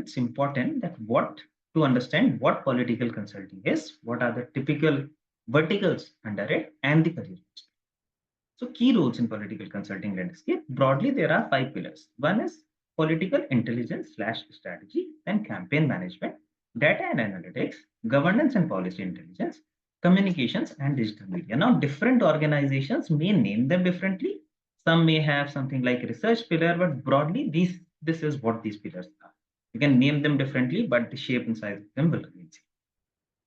it's important that what to understand what political consulting is, what are the typical verticals under it, and the career. So key roles in political consulting landscape, broadly, there are five pillars. One is political intelligence slash strategy, then campaign management, data and analytics, governance and policy intelligence, communications and digital media. Now, different organizations may name them differently. Some may have something like research pillar, but broadly, this is what these pillars are. You can name them differently, but the shape and size of them will remain same.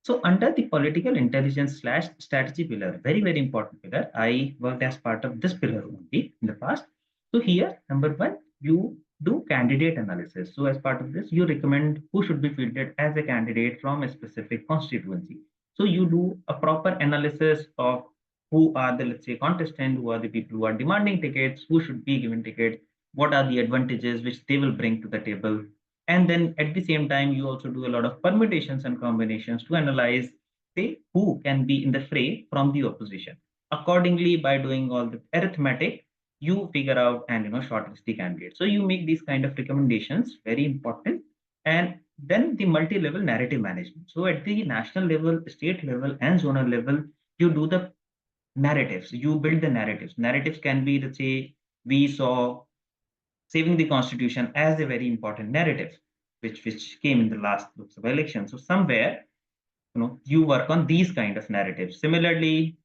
So under the political intelligence slash strategy pillar, very, very important pillar, I worked as part of this pillar only in the past. So here, number one, you do candidate analysis. So as part of this, you recommend who should be fielded as a candidate from a specific constituency. So you do a proper analysis of who are the, let's say, contestants, who are the people who are demanding tickets, who should be given tickets, what are the advantages which they will bring to the table, and then at the same time you also do a lot of permutations and combinations to analyze, say, who can be in the fray from the opposition. Accordingly, by doing all the arithmetic, you figure out and shortlist the candidate. So you make these kind of recommendations, very important. And then the multi-level narrative management. So at the national level, state level, and zonal level, you do the narratives, you build the narratives. Narratives can be, let's say, we saw saving the constitution as a very important narrative, which came in the last Lok Sabha election. So somewhere, you work on these kind of narratives. Similarly,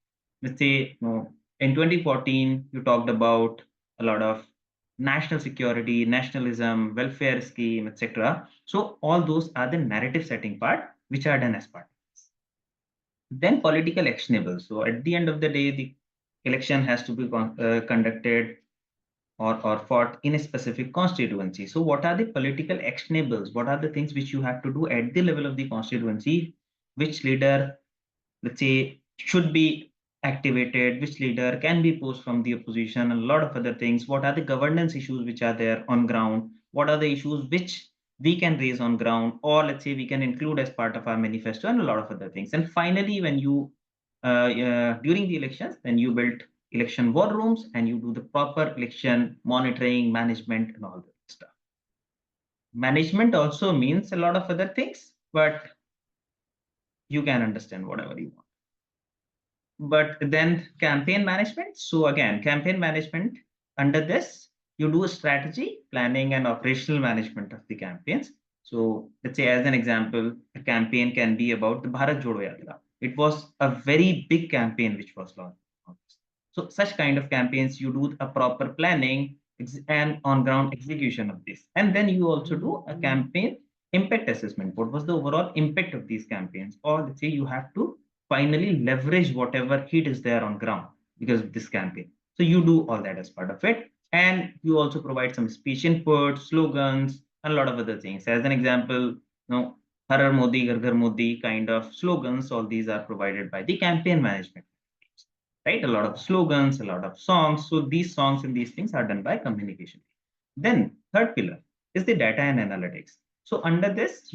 let's say, in 2014, you talked about a lot of national security, nationalism, welfare scheme, etc. So all those are the narrative setting part, which are done as part. Then political actionables. So at the end of the day, the election has to be conducted or fought in a specific constituency. So what are the political actionables? What are the things which you have to do at the level of the constituency? Which leader, let's say, should be activated? Which leader can be posed from the opposition? And a lot of other things. What are the governance issues which are there on ground? What are the issues which we can raise on ground? Or let's say we can include as part of our manifesto and a lot of other things. And finally, when you, during the elections, then you build election war rooms and you do the proper election monitoring, management, and all that stuff. Management also means a lot of other things, but you can understand whatever you want. But then campaign management. So again, campaign management, under this, you do strategy, planning, and operational management of the campaigns. So let's say, as an example, a campaign can be about the Bharat Jodo Yatra. It was a very big campaign which was launched. So such kind of campaigns, you do a proper planning and on-ground execution of this. And then you also do a campaign impact assessment. What was the overall impact of these campaigns? Or let's say you have to finally leverage whatever heat is there on ground because of this campaign. So you do all that as part of it. And you also provide some speech input, slogans, and a lot of other things. As an example, Harar Modi, Ghar Ghar Modi kind of slogans, all these are provided by the campaign management. Right? A lot of slogans, a lot of songs. So these songs and these things are done by communication. Then third pillar is the data and analytics. So under this,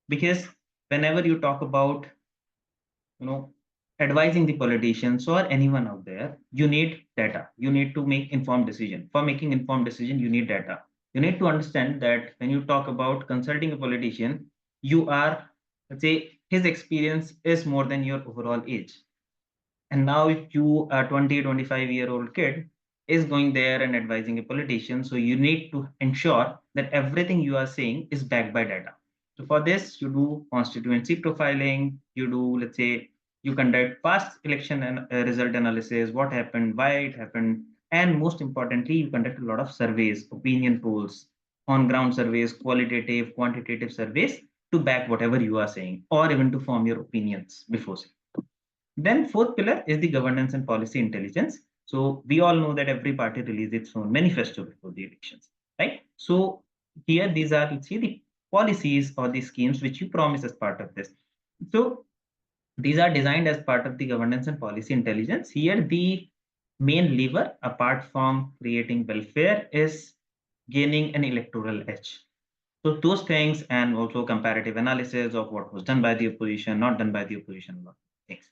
because whenever you talk about, advising the politicians or anyone out there, you need data. You need to make informed decision. For making informed decision, you need data. You need to understand that when you talk about consulting a politician, you are, let's say, his experience is more than your overall age. And now if you a 20, 25-year-old kid is going there and advising a politician, so you need to ensure that everything you are saying is backed by data. So for this, you do constituency profiling, you do, let's say, you conduct past election and result analysis, what happened, why it happened, and most importantly, you conduct a lot of surveys, opinion polls, on-ground surveys, qualitative, quantitative surveys to back whatever you are saying, or even to form your opinions before saying. Then fourth pillar is the governance and policy intelligence. So we all know that every party releases its own manifesto before the elections, right? So here, these are, let's see, the policies or the schemes which you promise as part of this. So these are designed as part of the governance and policy intelligence. Here, the main lever, apart from creating welfare, is gaining an electoral edge. So those things, and also comparative analysis of what was done by the opposition, not done by the opposition, a lot of things.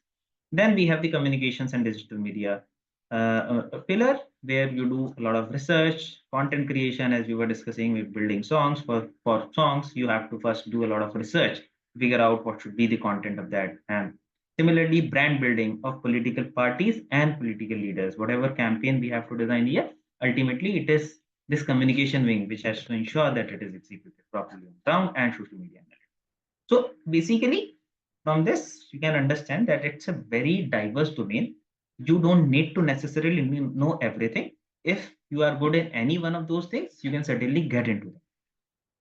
Then we have the communications and digital media. a pillar where you do a lot of research, content creation, as we were discussing with building songs. For songs, you have to first do a lot of research, figure out what should be the content of that. And similarly, brand building of political parties and political leaders. Whatever campaign we have to design here, ultimately it is this communication wing which has to ensure that it is executed properly on ground and social media. So basically, from this, you can understand that it's a very diverse domain. You don't need to necessarily know everything. If you are good in any one of those things, you can certainly get into them.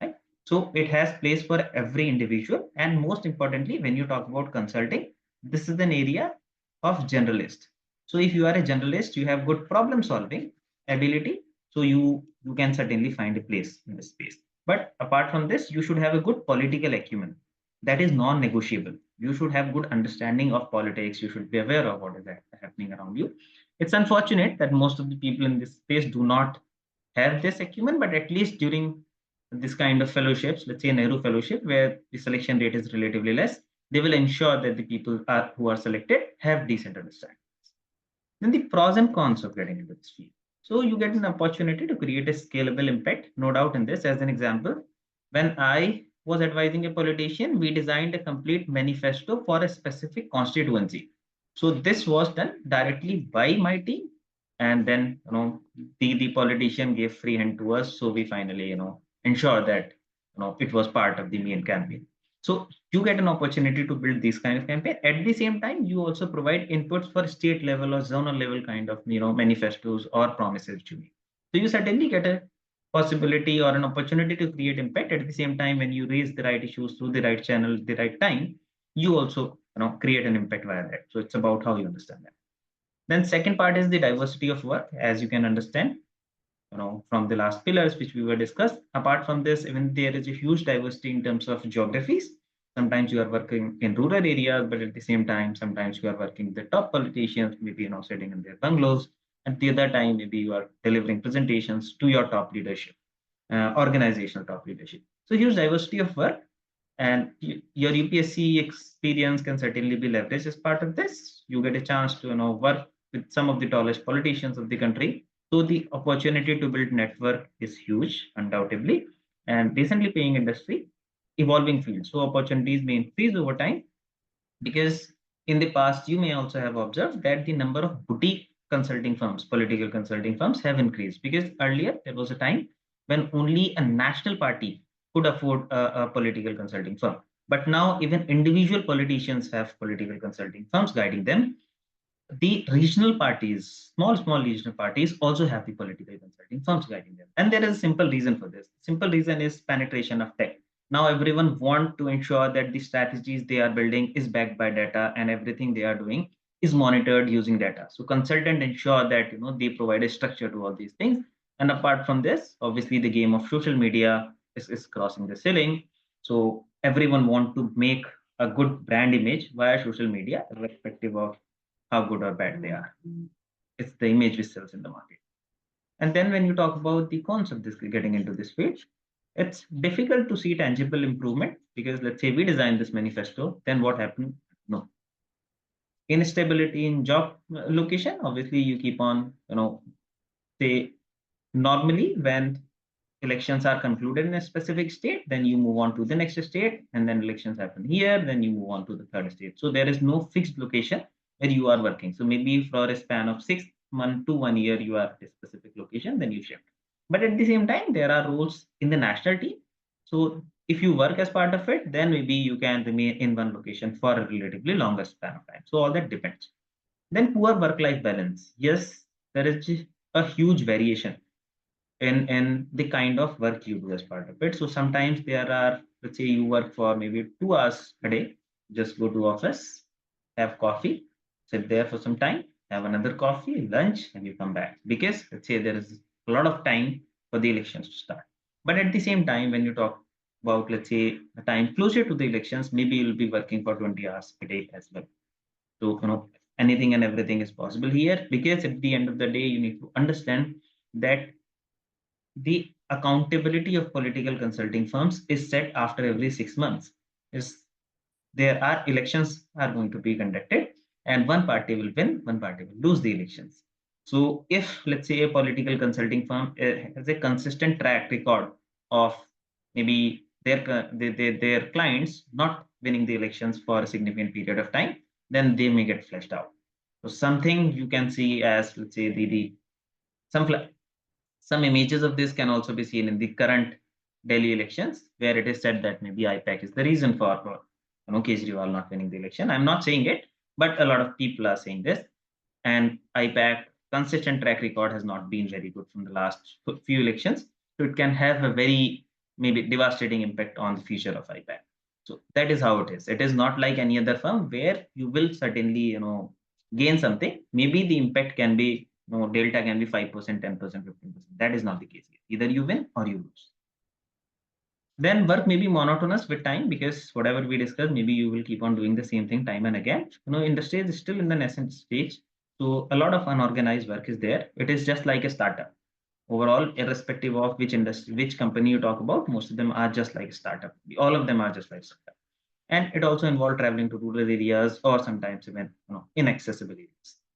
Right? So it has place for every individual. And most importantly, when you talk about consulting, this is an area of generalist. So if you are a generalist, you have good problem solving ability. So you can certainly find a place in this space. But apart from this, you should have a good political acumen. That is non-negotiable. You should have good understanding of politics. You should be aware of what is happening around you. It's unfortunate that most of the people in this space do not have this acumen, but at least during this kind of fellowships, let's say Nehru Fellowship, where the selection rate is relatively less, they will ensure that the people who are selected have decent understanding. Then the pros and cons of getting into this field. So you get an opportunity to create a scalable impact, no doubt in this. As an example, when I was advising a politician, we designed a complete manifesto for a specific constituency. So this was done directly by my team, and then the politician gave free hand to us. So we finally ensure that it was part of the main campaign. So you get an opportunity to build this kind of campaign. At the same time, you also provide inputs for state level or zonal level kind of manifestos or promises to me. So you certainly get a possibility or an opportunity to create impact. At the same time, when you raise the right issues through the right channel, the right time, you also create an impact via that. So it's about how you understand that. Then second part is the diversity of work, as you can understand from the last pillars which we were discussed. Apart from this, even there is a huge diversity in terms of geographies. Sometimes you are working in rural areas, but at the same time, sometimes you are working with the top politicians, maybe sitting in their bungalows. At the other time, maybe you are delivering presentations to your top leadership, organizational top leadership. So huge diversity of work, and your UPSC experience can certainly be leveraged as part of this. You get a chance to work with some of the tallest politicians of the country. So the opportunity to build network is huge, undoubtedly, and decently paying industry, evolving field. So opportunities may increase over time, because in the past you may also have observed that the number of boutique consulting firms, political consulting firms, have increased, because earlier there was a time when only a national party could afford a political consulting firm, but now even individual politicians have political consulting firms guiding them. The regional parties, small regional parties, also have the political consulting firms guiding them. And there is a simple reason for this. Simple reason is penetration of tech. Now everyone want to ensure that the strategies they are building is backed by data, and everything they are doing is monitored using data. So consultant ensure that they provide a structure to all these things. And apart from this, obviously the game of social media is crossing the ceiling. So everyone want to make a good brand image via social media, irrespective of how good or bad they are. It's the image which sells in the market. And then when you talk about the cons of this getting into this field, it's difficult to see tangible improvement, because let's say we design this manifesto, then what happened? No. Instability in job location. Obviously, you keep on, say normally when elections are concluded in a specific state, then you move on to the next state, and then elections happen here, then you move on to the third state. So there is no fixed location where you are working. So maybe for a span of 6 months to 1 year, you are at a specific location, then you shift. But at the same time, there are roles in the national team. So if you work as part of it, then maybe you can remain in one location for a relatively longer span of time. So all that depends. Then poor work-life balance. Yes, there is a huge variation in the kind of work you do as part of it. So sometimes there are, let's say you work for maybe 2 hours a day, just go to office, have coffee, sit there for some time, have another coffee, lunch, and you come back. Because let's say there is a lot of time for the elections to start. But at the same time, when you talk about, let's say, the time closer to the elections, maybe you'll be working for 20 hours a day as well. So, anything and everything is possible here, because at the end of the day, you need to understand that the accountability of political consulting firms is set after every 6 months. Is there are elections are going to be conducted, and one party will win, one party will lose the elections. So if, let's say, a political consulting firm has a consistent track record of maybe their clients not winning the elections for a significant period of time, then they may get fleshed out. So something you can see as, let's say, the some some images of this can also be seen in the current Delhi elections, where it is said that maybe IPAC is the reason for Kejriwal not winning the election. I'm not saying it, but a lot of people are saying this. And IPAC consistent track record has not been very good from the last few elections. So it can have a very maybe devastating impact on the future of IPAC. So that is how it is. It is not like any other firm where you will certainly, gain something. Maybe the impact can be, delta can be 5%, 10%, 15%. That is not the case here. Either you win or you lose. Then work may be monotonous with time, because whatever we discuss, maybe you will keep on doing the same thing time and again. Industry is still in the nascent stage. So a lot of unorganized work is there. It is just like a startup. Overall, irrespective of which industry, which company you talk about, most of them are just like a startup. All of them are just like startup. And it also involves traveling to rural areas or sometimes even inaccessible areas.